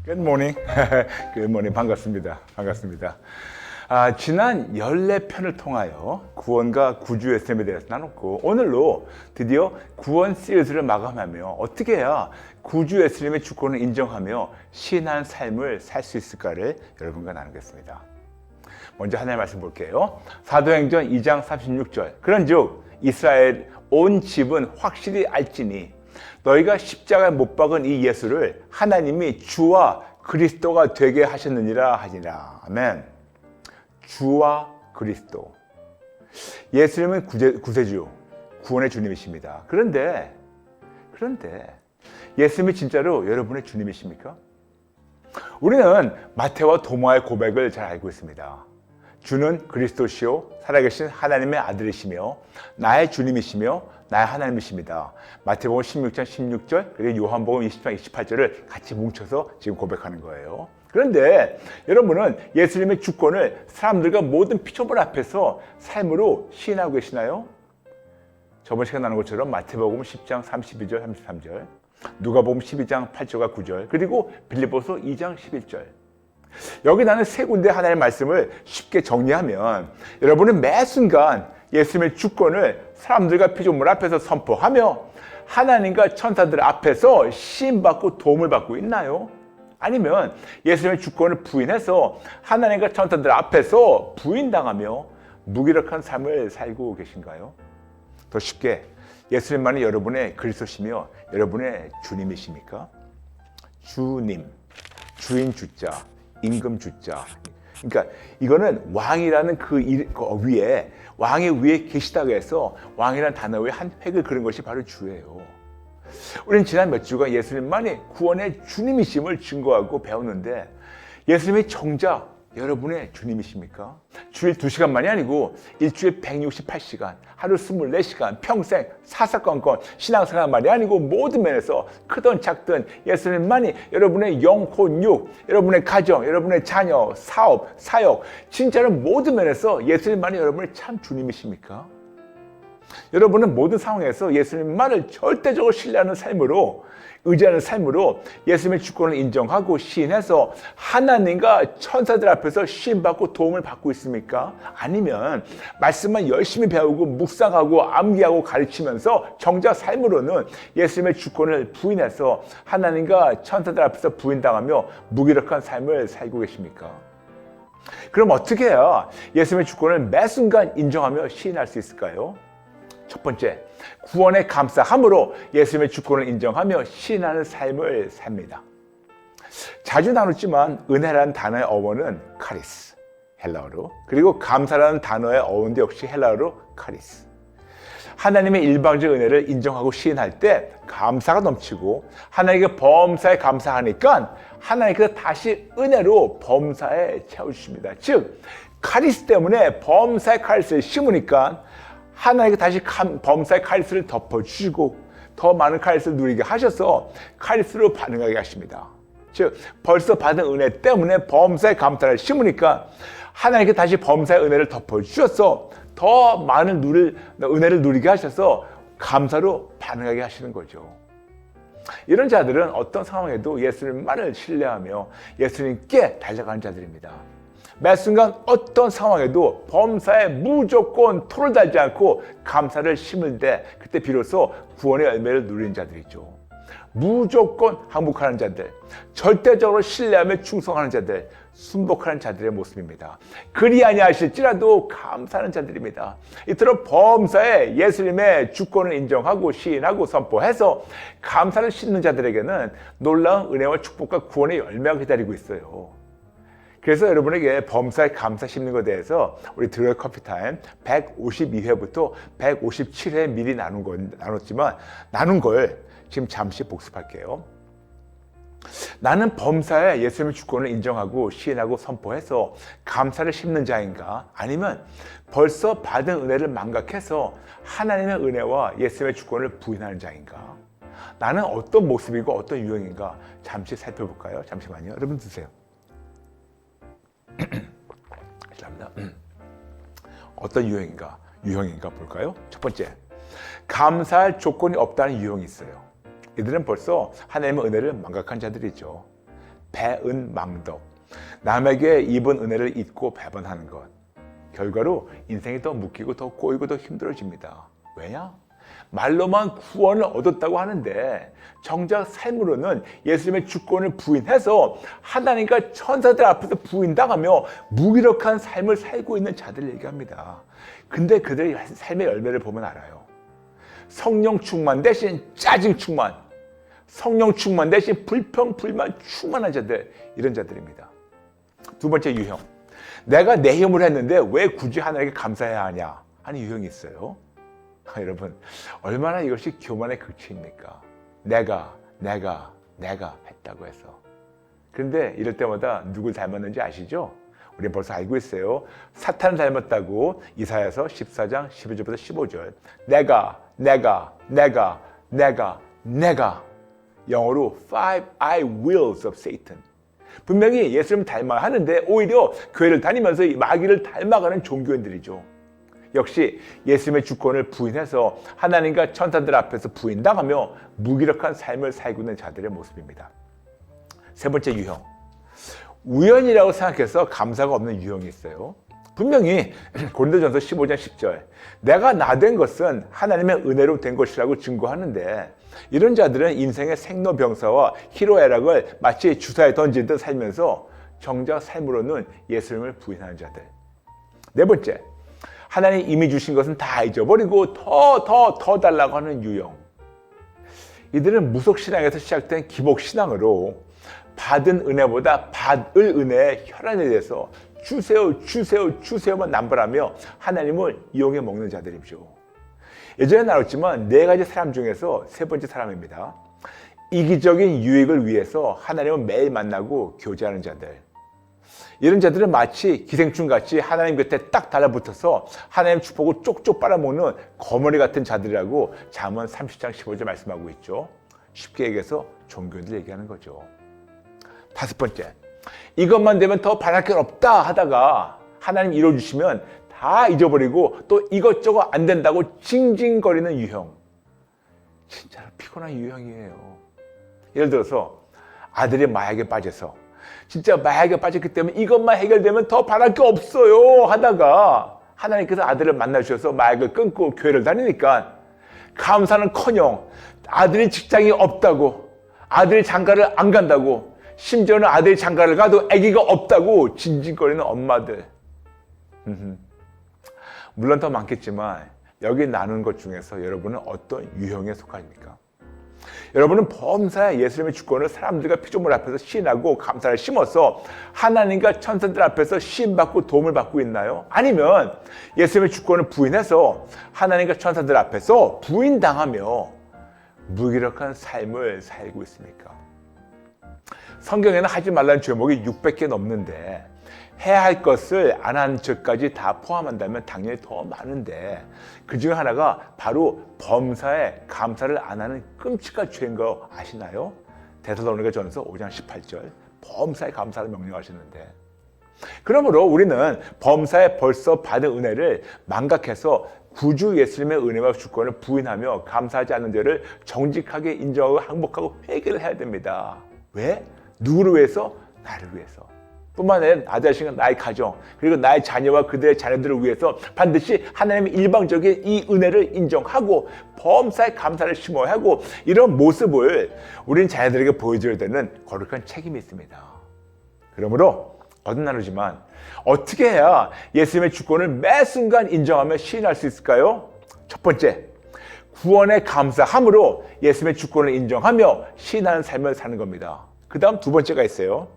Good morning. Good morning. 반갑습니다. 반갑습니다. 지난 14편을 통하여 구원과 구주 예수님에 대해서 나눴고, 오늘로 드디어 구원 시리즈를 마감하며 어떻게 해야 구주 예수님의 주권을 인정하며 신한 삶을 살 수 있을까를 여러분과 나누겠습니다. 먼저 하나님의 말씀 볼게요. 사도행전 2장 36절. 그런즉 이스라엘 온 집은 확실히 알지니 너희가 십자가에 못 박은 이 예수를 하나님이 주와 그리스도가 되게 하셨느니라 하니라. 아멘. 주와 그리스도. 예수님은 구세주, 구원의 주님이십니다. 그런데 예수님이 진짜로 여러분의 주님이십니까? 우리는 마태와 도마의 고백을 잘 알고 있습니다. 주는 그리스도시요 살아계신 하나님의 아들이시며 나의 주님이시며 나의 하나님이십니다. 마태복음 16장 16절 그리고 요한복음 20장 28절을 같이 뭉쳐서 지금 고백하는 거예요. 그런데 여러분은 예수님의 주권을 사람들과 모든 피조물 앞에서 삶으로 시인하고 계시나요? 저번 시간에 나눈 것처럼 마태복음 10장 32절 33절, 누가복음 12장 8절과 9절, 그리고 빌립보서 2장 11절. 여기 나는 세 군데 하나님의 말씀을 쉽게 정리하면 여러분은 매 순간 예수님의 주권을 사람들과 피조물 앞에서 선포하며 하나님과 천사들 앞에서 시인받고 도움을 받고 있나요? 아니면 예수님의 주권을 부인해서 하나님과 천사들 앞에서 부인당하며 무기력한 삶을 살고 계신가요? 더 쉽게 예수님만이 여러분의 그리스도시며 여러분의 주님이십니까? 주님, 주인 주자, 임금 주자. 그러니까 이거는 왕이라는 그 위에, 왕의 위에 계시다고 해서 왕이라는 단어 위에 한 획을 그린 것이 바로 주예요. 우리는 지난 몇 주간 예수님만이 구원의 주님이심을 증거하고 배웠는데, 예수님이 정작 여러분의 주님이십니까? 주일 2시간만이 아니고 일주일 168시간, 하루 24시간, 평생 사사건건 신앙생활만이 아니고 모든 면에서 크든 작든 예수님만이 여러분의 영혼, 육, 여러분의 가정, 여러분의 자녀, 사업, 사역, 진짜로 모든 면에서 예수님만이 여러분의 참 주님이십니까? 여러분은 모든 상황에서 예수님만을 절대적으로 신뢰하는 삶으로, 의지하는 삶으로 예수님의 주권을 인정하고 시인해서 하나님과 천사들 앞에서 시인받고 도움을 받고 있습니까? 아니면 말씀만 열심히 배우고 묵상하고 암기하고 가르치면서 정작 삶으로는 예수님의 주권을 부인해서 하나님과 천사들 앞에서 부인당하며 무기력한 삶을 살고 계십니까? 그럼 어떻게 해야 예수님의 주권을 매 순간 인정하며 시인할 수 있을까요? 첫 번째, 구원에 감사함으로 예수님의 주권을 인정하며 시인하는 삶을 삽니다. 자주 나눴지만 은혜라는 단어의 어원은 카리스, 헬라어로, 그리고 감사라는 단어의 어원도 역시 헬라어로 카리스. 하나님의 일방적 은혜를 인정하고 시인할 때 감사가 넘치고 하나님께 범사에 감사하니까 하나님께서 다시 은혜로 범사에 채워주십니다. 즉, 카리스 때문에 범사의 카리스를 심으니까 하나님께 다시 범사의 카리스를 덮어주시고 더 많은 카리스를 누리게 하셔서 카리스로 반응하게 하십니다. 즉, 벌써 받은 은혜 때문에 범사의 감사를 심으니까 하나님께 다시 범사의 은혜를 덮어주셔서 더 많은 은혜를 누리게 하셔서 감사로 반응하게 하시는 거죠. 이런 자들은 어떤 상황에도 예수님만을 신뢰하며 예수님께 달려가는 자들입니다. 매 순간 어떤 상황에도 범사에 무조건 토를 달지 않고 감사를 심을 때 그때 비로소 구원의 열매를 누리는 자들이죠. 무조건 항복하는 자들, 절대적으로 신뢰하며 충성하는 자들, 순복하는 자들의 모습입니다. 그리 아니하실지라도 감사하는 자들입니다. 이토록 범사에 예수님의 주권을 인정하고 시인하고 선포해서 감사를 싣는 자들에게는 놀라운 은혜와 축복과 구원의 열매가 기다리고 있어요. 그래서 여러분에게 범사에 감사 심는 것에 대해서 우리 드로의 커피타임 152회부터 157회 미리 나눴지만 나눈 걸 지금 잠시 복습할게요. 나는 범사에 예수님의 주권을 인정하고 시인하고 선포해서 감사를 심는 자인가? 아니면 벌써 받은 은혜를 망각해서 하나님의 은혜와 예수님의 주권을 부인하는 자인가? 나는 어떤 모습이고 어떤 유형인가? 잠시 살펴볼까요? 잠시만요. 여러분 드세요. 감사합니다. 어떤 유형인가 볼까요? 첫 번째, 감사할 조건이 없다는 유형이 있어요. 이들은 벌써 하나님의 은혜를 망각한 자들이죠. 배은망덕. 남에게 입은 은혜를 잊고 배반하는 것. 결과로 인생이 더 묶이고 더 꼬이고 더 힘들어집니다. 왜냐? 말로만 구원을 얻었다고 하는데 정작 삶으로는 예수님의 주권을 부인해서 하나님과 천사들 앞에서 부인당하며 무기력한 삶을 살고 있는 자들을 얘기합니다. 근데 그들의 삶의 열매를 보면 알아요. 성령 충만 대신 짜증 충만, 성령 충만 대신 불평, 불만 충만한 자들, 이런 자들입니다. 두 번째 유형. 내가 내 힘으로 했는데 왜 굳이 하나님께 감사해야 하냐 하는 유형이 있어요. 여러분, 얼마나 이것이 교만의 극치입니까? 내가 했다고 해서. 그런데 이럴 때마다 누굴 닮았는지 아시죠? 우리는 벌써 알고 있어요. 사탄을 닮았다고 이사야서 14장 12절부터 15절. 내가. 영어로 five I wills of Satan. 분명히 예수님을 닮아야 하는데 오히려 교회를 다니면서 마귀를 닮아가는 종교인들이죠. 역시 예수님의 주권을 부인해서 하나님과 천사들 앞에서 부인당하며 무기력한 삶을 살고 있는 자들의 모습입니다. 세 번째 유형. 우연이라고 생각해서 감사가 없는 유형이 있어요. 분명히 고린도전서 15장 10절. 내가 나 된 것은 하나님의 은혜로 된 것이라고 증거하는데 이런 자들은 인생의 생로병사와 희로애락을 마치 주사에 던지듯 살면서 정작 삶으로는 예수님을 부인하는 자들. 네 번째. 하나님 이미 주신 것은 다 잊어버리고 더 달라고 하는 유형. 이들은 무속신앙에서 시작된 기복신앙으로 받은 은혜보다 받을 은혜에 혈안에 대해서 주세요만 남발하며 하나님을 이용해 먹는 자들이죠. 예전에 나눴지만 네 가지 사람 중에서 세 번째 사람입니다. 이기적인 유익을 위해서 하나님을 매일 만나고 교제하는 자들. 이런 자들은 마치 기생충같이 하나님 곁에 딱 달라붙어서 하나님 축복을 쪽쪽 빨아먹는 거머리 같은 자들이라고 잠언 30장 15절 말씀하고 있죠. 쉽게 얘기해서 종교인들 얘기하는 거죠. 다섯 번째, 이것만 되면 더 바랄 게 없다 하다가 하나님 이뤄주시면 다 잊어버리고 또 이것저것 안 된다고 징징거리는 유형. 진짜로 피곤한 유형이에요. 예를 들어서 아들이 마약에 빠져서 진짜 마약에 빠졌기 때문에 이것만 해결되면 더 바랄 게 없어요 하다가 하나님께서 아들을 만나주셔서 마약을 끊고 교회를 다니니까 감사는커녕 아들이 직장이 없다고, 아들이 장가를 안 간다고, 심지어는 아들이 장가를 가도 아기가 없다고 징징거리는 엄마들. 물론 더 많겠지만 여기 나눈 것 중에서 여러분은 어떤 유형에 속합니까? 여러분은 범사에 예수님의 주권을 사람들과 피조물 앞에서 시인하고 감사를 심어서 하나님과 천사들 앞에서 시인받고 도움을 받고 있나요? 아니면 예수님의 주권을 부인해서 하나님과 천사들 앞에서 부인당하며 무기력한 삶을 살고 있습니까? 성경에는 하지 말라는 죄목이 600개 넘는데 해야 할 것을 안 한 죄까지 다 포함한다면 당연히 더 많은데 그 중에 하나가 바로 범사에 감사를 안 하는 끔찍한 죄인 거 아시나요? 데살로니가전서 5장 18절 범사에 감사를 명령하시는데, 그러므로 우리는 범사에 벌써 받은 은혜를 망각해서 구주 예수님의 은혜와 주권을 부인하며 감사하지 않는 죄를 정직하게 인정하고 항복하고 회개를 해야 됩니다. 왜? 누구를 위해서? 나를 위해서. 뿐만 아니라 나 자신, 나의 가정, 그리고 나의 자녀와 그들의 자녀들을 위해서 반드시 하나님의 일방적인 이 은혜를 인정하고 범사에 감사를 심어야 하고, 이런 모습을 우리는 자녀들에게 보여줘야 되는 거룩한 책임이 있습니다. 그러므로 거듭나누지만 어떻게 해야 예수님의 주권을 매 순간 인정하며 시인할 수 있을까요? 첫 번째, 구원에 감사함으로 예수님의 주권을 인정하며 시인하는 삶을 사는 겁니다. 그 다음 두 번째가 있어요.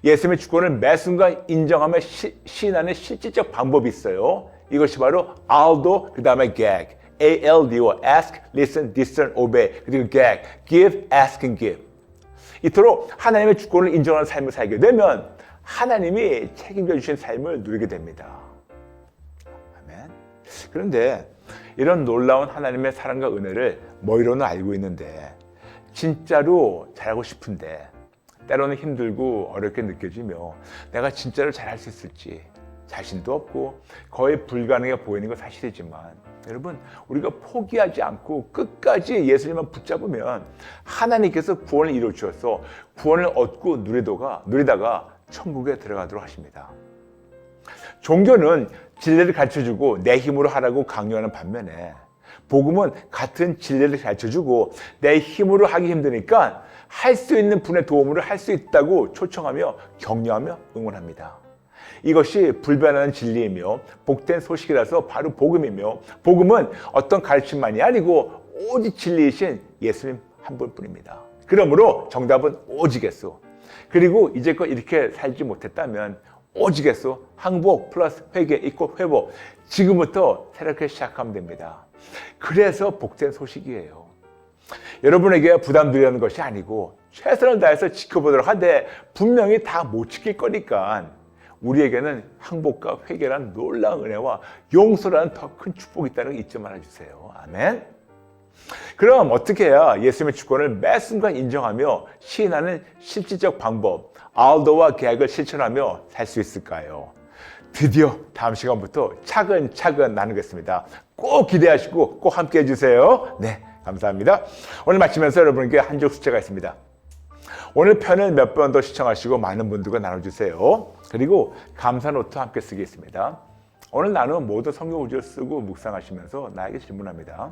예수님의 주권을 매 순간 인정하며 시인하는 실질적 방법이 있어요. 이것이 바로 ALDO, 그 다음에 GAG. ALDO, Ask, Listen, Discern, Obey. 그리고 GAG, Give, Ask and Give. 이토록 하나님의 주권을 인정하는 삶을 살게 되면 하나님이 책임져 주신 삶을 누리게 됩니다. 아멘. 그런데 이런 놀라운 하나님의 사랑과 은혜를 머리로는 알고 있는데 진짜로 잘하고 싶은데 때로는 힘들고 어렵게 느껴지며 내가 진짜로 잘할 수 있을지, 자신도 없고 거의 불가능해 보이는 건 사실이지만 여러분, 우리가 포기하지 않고 끝까지 예수님만 붙잡으면 하나님께서 구원을 이루어 주셔서 구원을 얻고 누리다가 천국에 들어가도록 하십니다. 종교는 진리를 가르쳐주고 내 힘으로 하라고 강요하는 반면에 복음은 같은 진리를 가르쳐주고 내 힘으로 하기 힘드니까 할 수 있는 분의 도움으로 할 수 있다고 초청하며 격려하며 응원합니다. 이것이 불변하는 진리이며 복된 소식이라서 바로 복음이며 복음은 어떤 가르침만이 아니고 오직 진리이신 예수님 한 분뿐입니다. 그러므로 정답은 오직에서 그리고 이제껏 이렇게 살지 못했다면 오직에서 항복 플러스 회개 이꼬 회복 지금부터 새롭게 시작하면 됩니다. 그래서 복된 소식이에요. 여러분에게 부담 드리는 것이 아니고 최선을 다해서 지켜보도록 하되 분명히 다 못 지킬 거니까 우리에게는 항복과 회개란 놀라운 은혜와 용서라는 더 큰 축복이 있다는 걸 잊지 말아주세요. 아멘. 그럼 어떻게 해야 예수님의 주권을 매 순간 인정하며 시인하는 실질적 방법, 알도와 계약을 실천하며 살 수 있을까요? 드디어 다음 시간부터 차근차근 나누겠습니다. 꼭 기대하시고 꼭 함께 해주세요. 네, 감사합니다. 오늘 마치면서 여러분께 한 줄 숙제가 있습니다. 오늘 편을 몇 번 더 시청하시고 많은 분들과 나눠주세요. 그리고 감사 노트 함께 쓰겠습니다. 오늘 나눈 모든 성경 구절 쓰고 묵상하시면서 나에게 질문합니다.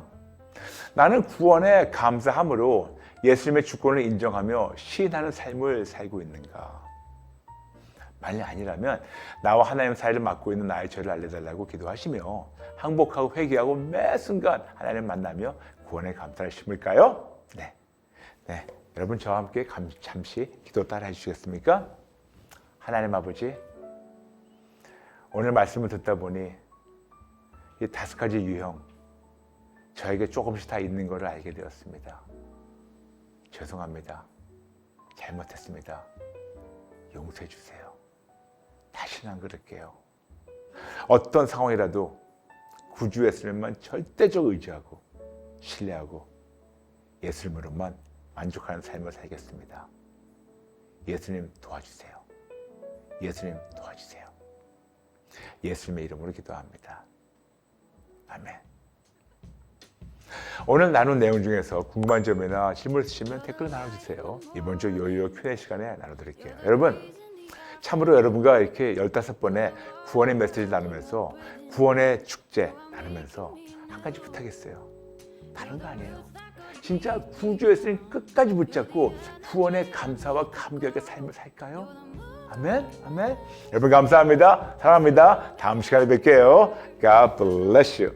나는 구원에 감사함으로 예수님의 주권을 인정하며 시인하는 삶을 살고 있는가? 만약 아니라면 나와 하나님 사이를 맡고 있는 나의 죄를 알려달라고 기도하시며 항복하고 회개하고 매 순간 하나님 만나며 구원의 감사를 심을까요? 네. 여러분 저와 함께 잠시 기도 따라 해주시겠습니까? 하나님 아버지, 오늘 말씀을 듣다 보니 이 5가지 유형 저에게 조금씩 다 있는 것을 알게 되었습니다. 죄송합니다. 잘못했습니다. 용서해 주세요. 다시는 안 그럴게요. 어떤 상황이라도 구주 예수님만 절대적 의지하고 신뢰하고 예수님으로만 만족하는 삶을 살겠습니다. 예수님 도와주세요. 예수님 도와주세요. 예수님의 이름으로 기도합니다. 아멘. 오늘 나눈 내용 중에서 궁금한 점이나 질문 있으시면 댓글로 나눠주세요. 이번 주 요요 Q&A 시간에 나눠드릴게요. 여러분, 참으로 여러분과 이렇게 15번의 구원의 메시지를 나누면서 구원의 축제 나누면서 한 가지 부탁했어요. 다른 거 아니에요. 진짜 구주 예수님 끝까지 붙잡고 구원의 감사와 감격의 삶을 살까요? 아멘, 아멘. 여러분 감사합니다. 사랑합니다. 다음 시간에 뵐게요. God bless you.